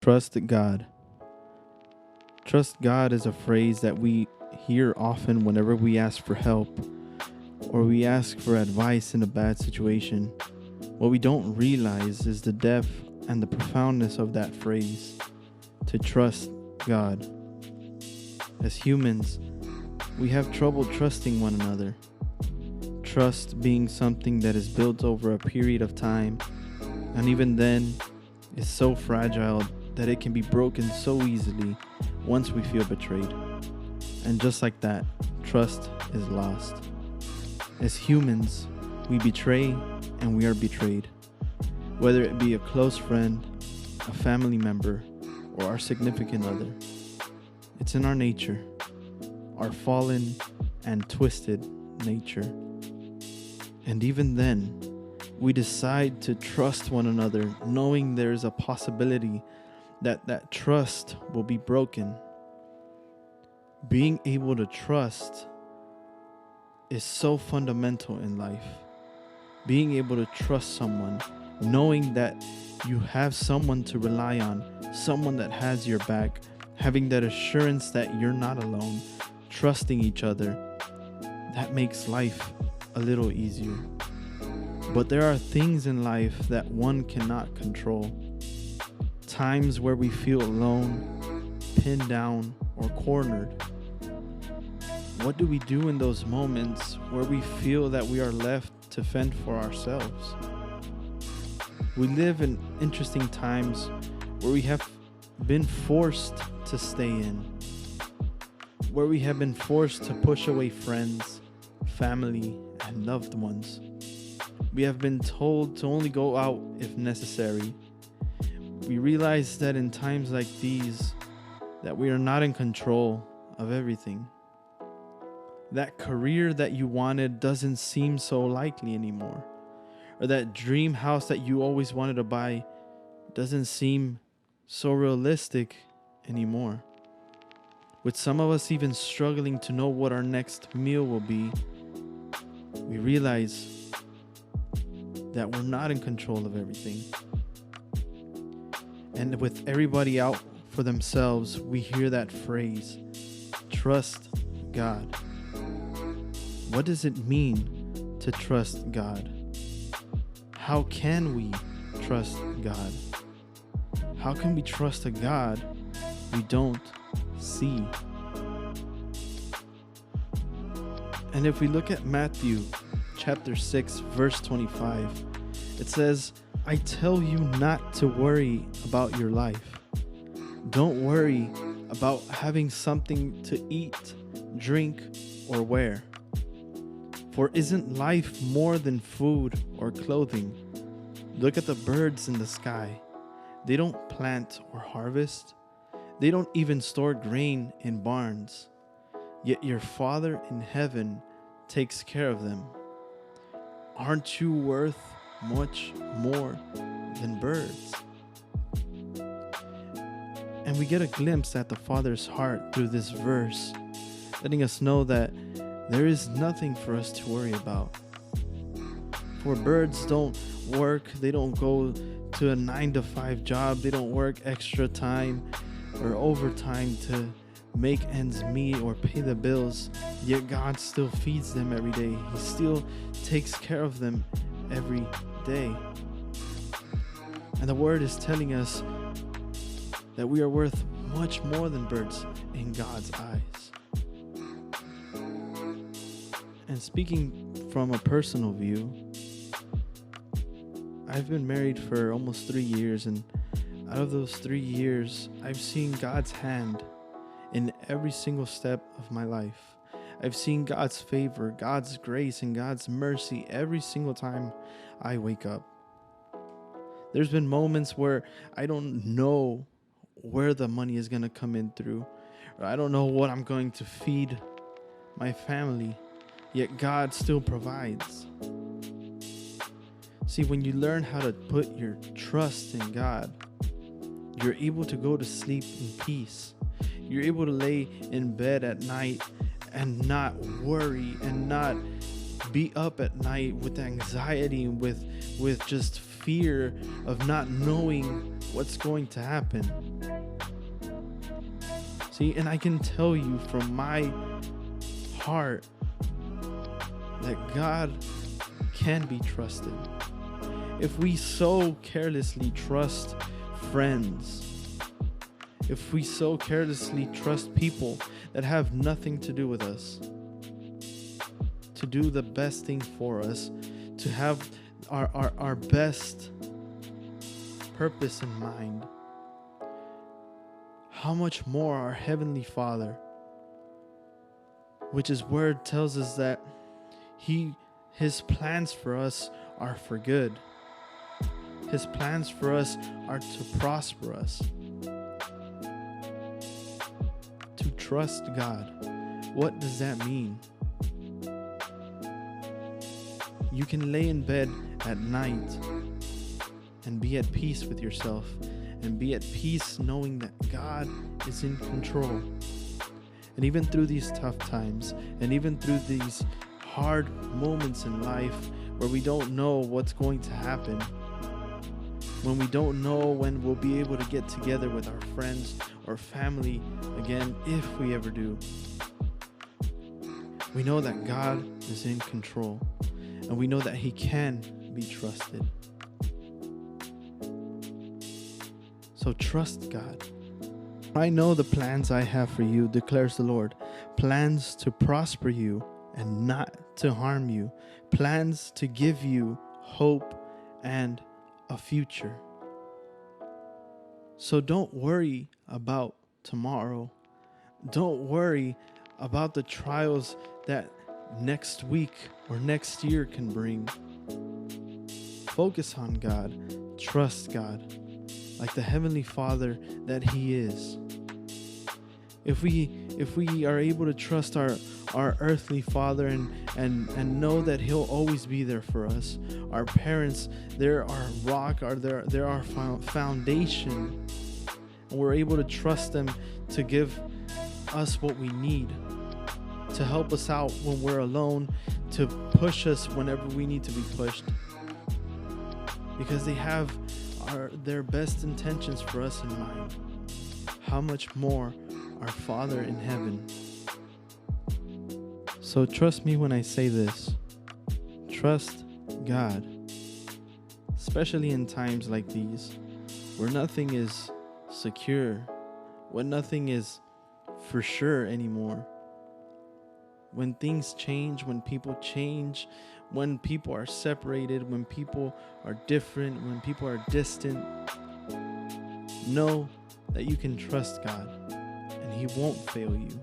Trust God. Trust God is a phrase that we hear often whenever we ask for help or we ask for advice in a bad situation. What we don't realize is the depth and the profoundness of that phrase, to trust God. As humans, we have trouble trusting one another. Trust being something that is built over a period of time, and even then, is so fragile that it can be broken so easily once we feel betrayed. And just like that, trust is lost. As humans, we betray and we are betrayed. Whether it be a close friend, a family member, or our significant other. It's in our nature, our fallen and twisted nature. And even then, we decide to trust one another, knowing there is a possibility that that trust will be broken. Being able to trust is so fundamental in life. Being able to trust someone, knowing that you have someone to rely on, someone that has your back, having that assurance that you're not alone, trusting each other, that makes life a little easier. But there are things in life that one cannot control. Times where we feel alone, pinned down, or cornered. What do we do in those moments where we feel that we are left to fend for ourselves? We live in interesting times where we have been forced to stay in, where we have been forced to push away friends, family, and loved ones. We have been told to only go out if necessary. We realize that in times like these, that we are not in control of everything. That career that you wanted doesn't seem so likely anymore. Or that dream house that you always wanted to buy doesn't seem so realistic anymore. With some of us even struggling to know what our next meal will be, we realize that we're not in control of everything. And with everybody out for themselves, we hear that phrase, trust God. What does it mean to trust God? How can we trust God? How can we trust a God we don't see? And if we look at Matthew chapter 6, verse 25, it says, I tell you not to worry about your life. Don't worry about having something to eat, drink, or wear. For isn't life more than food or clothing? Look at the birds in the sky. They don't plant or harvest. They don't even store grain in barns. Yet your Father in heaven takes care of them. Aren't you worth much more than birds? And we get a glimpse at the Father's heart through this verse, letting us know that there is nothing for us to worry about. For birds don't work, they don't go to a 9-to-5 job, they don't work extra time or overtime to make ends meet or pay the bills, yet God still feeds them every day. He still takes care of them every day. And the word is telling us that we are worth much more than birds in God's eyes. And speaking from a personal view, I've been married for almost 3 years, and out of those 3 years, I've seen God's hand in every single step of my life. I've seen God's favor, God's grace, and God's mercy every single time I wake up. There's been moments where I don't know where the money is going to come in through, or I don't know what I'm going to feed my family, yet God still provides. See, when you learn how to put your trust in God, you're able to go to sleep in peace. You're able to lay in bed at night and not worry and not be up at night with anxiety, with just fear of not knowing what's going to happen. See, and I can tell you from my heart that God can be trusted. If we so carelessly trust friends, if we so carelessly trust people that have nothing to do with us, to do the best thing for us, to have our best purpose in mind, how much more our Heavenly Father, which His word tells us that His plans for us are for good. His plans for us are to prosper us. To trust God. What does that mean? You can lay in bed at night and be at peace with yourself, and be at peace knowing that God is in control. And even through these tough times, and even through these hard moments in life where we don't know what's going to happen, when we don't know when we'll be able to get together with our friends or family again, if we ever do, we know that God is in control, and we know that He can be trusted. So trust God. I know the plans I have for you, declares the Lord. Plans to prosper you and not to harm you. Plans to give you hope and a future. So don't worry about tomorrow. Don't worry about the trials that next week or next year can bring. Focus on God. Trust God like the Heavenly Father that He is. If we are able to trust our earthly father and know that He'll always be there for us, our parents, they're our rock, they're our foundation, and we're able to trust them to give us what we need, to help us out when we're alone, to push us whenever we need to be pushed, because they have their best intentions for us in mind. How much more our Father in heaven. So trust me when I say this. Trust God, especially in times like these, where nothing is secure, when nothing is for sure anymore. When things change, when people change, when people are separated, when people are different, when people are distant, know that you can trust God and He won't fail you.